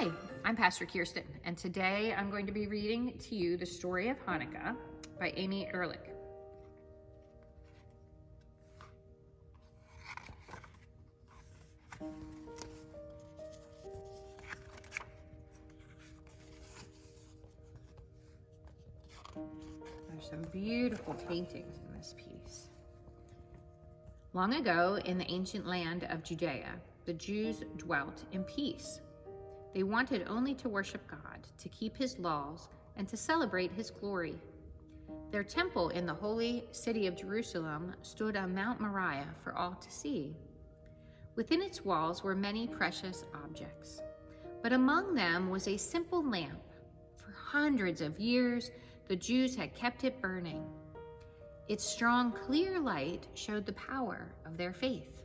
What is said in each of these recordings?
Hi, I'm Pastor Kirstin, and today I'm going to be reading to you the story of Hanukkah by Ehrlich. There's some beautiful paintings in this piece. Long ago, in the ancient land of Judea, the Jews dwelt in peace. They wanted only to worship God, to keep his laws, and to celebrate his glory. Their temple in the holy city of Jerusalem stood on Mount Moriah for all to see. Within its walls were many precious objects, but among them was a simple lamp. For hundreds of years, the Jews had kept it burning. Its strong, clear light showed the power of their faith.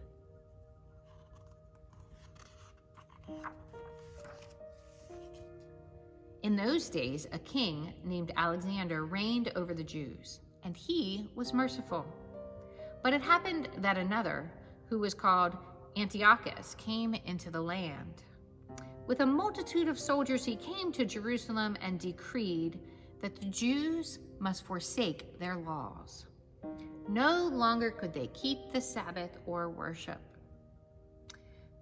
In those days, a king named Alexander reigned over the Jews, and he was merciful. But it happened that another, who was called Antiochus, came into the land. With a multitude of soldiers, he came to Jerusalem and decreed that the Jews must forsake their laws. No longer could they keep the Sabbath or worship.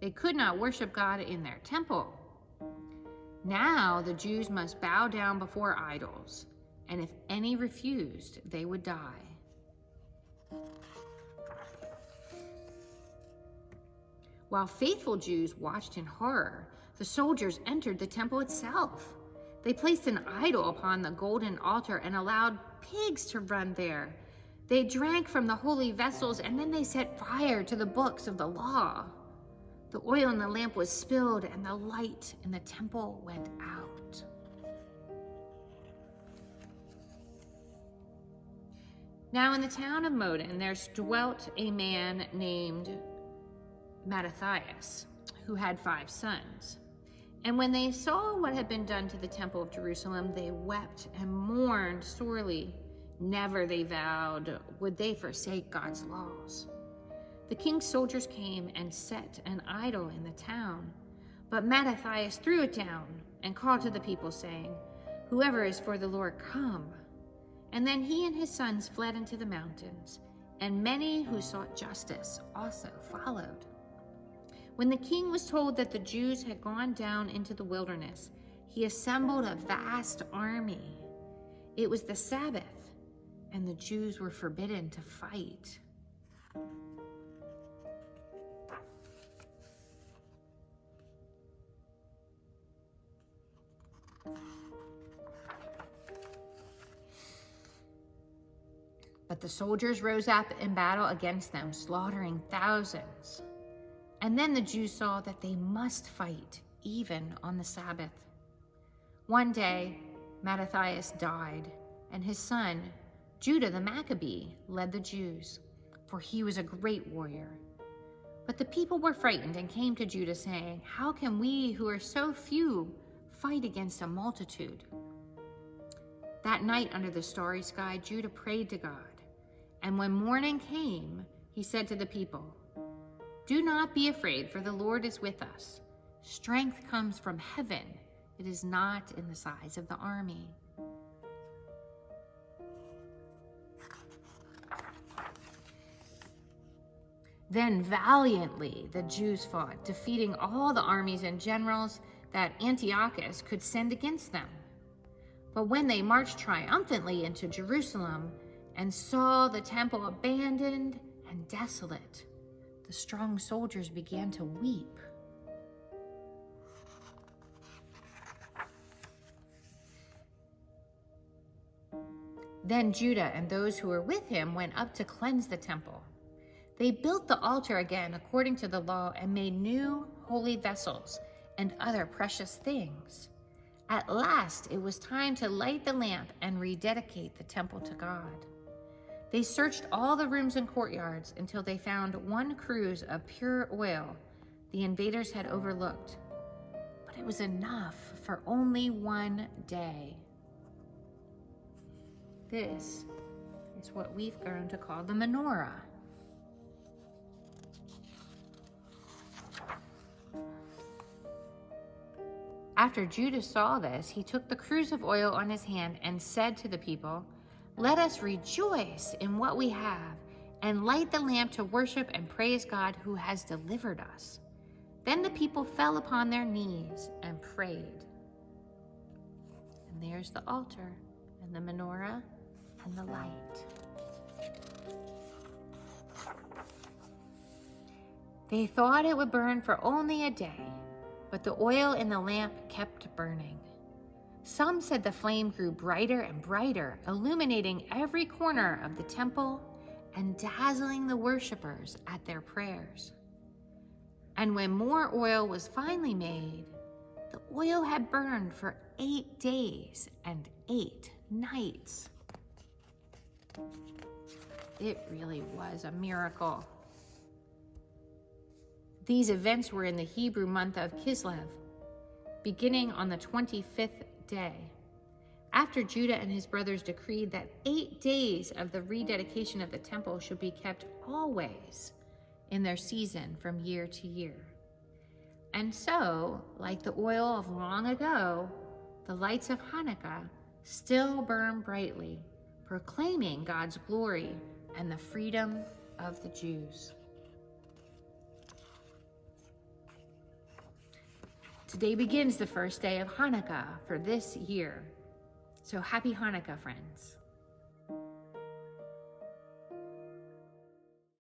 They could not worship God in their temple. Now the Jews must bow down before idols, and if any refused, they would die. While faithful Jews watched in horror, the soldiers entered the temple itself. They placed an idol upon the golden altar and allowed pigs to run there. They drank from the holy vessels, and then they set fire to the books of the law. The oil in the lamp was spilled, and the light in the temple went out. Now in the town of Modin, there dwelt a man named Mattathias, who had 5 sons. And when they saw what had been done to the temple of Jerusalem, they wept and mourned sorely. Never, they vowed, would they forsake God's laws. The king's soldiers came and set an idol in the town. But Mattathias threw it down and called to the people, saying, "Whoever is for the Lord, come." And then he and his sons fled into the mountains, and many who sought justice also followed. When the king was told that the Jews had gone down into the wilderness, he assembled a vast army. It was the Sabbath, and the Jews were forbidden to fight. But the soldiers rose up in battle against them, slaughtering thousands. And then the Jews saw that they must fight, even on the Sabbath. One day, Mattathias died, and his son, Judah the Maccabee, led the Jews, for he was a great warrior. But the people were frightened and came to Judah, saying, "How can we, who are so few, fight against a multitude?" That night under the starry sky, Judah prayed to God. And when morning came, he said to the people, "Do not be afraid, for the Lord is with us. Strength comes from heaven. It is not in the size of the army." Then valiantly the Jews fought, defeating all the armies and generals that Antiochus could send against them. But when they marched triumphantly into Jerusalem and saw the temple abandoned and desolate, the strong soldiers began to weep. Then Judah and those who were with him went up to cleanse the temple. They built the altar again according to the law and made new holy vessels and other precious things. At last, it was time to light the lamp and rededicate the temple to God. They searched all the rooms and courtyards until they found one cruse of pure oil the invaders had overlooked. But it was enough for only one day. This is what we've grown to call the menorah. After Judah saw this, he took the cruse of oil on his hand and said to the people, "Let us rejoice in what we have and light the lamp to worship and praise God who has delivered us." Then the people fell upon their knees and prayed. And there's the altar and the menorah and the light. They thought it would burn for only a day, but the oil in the lamp kept burning. Some said the flame grew brighter and brighter, illuminating every corner of the temple and dazzling the worshipers at their prayers. And when more oil was finally made, the oil had burned for 8 days and 8 nights. It really was a miracle. These events were in the Hebrew month of Kislev, beginning on the 25th day. After Judah and his brothers decreed that 8 days of the rededication of the temple should be kept always in their season from year to year. And so, like the oil of long ago, the lights of Hanukkah still burn brightly, proclaiming God's glory and the freedom of the Jews. Today begins the first day of Hanukkah for this year. So happy Hanukkah, friends.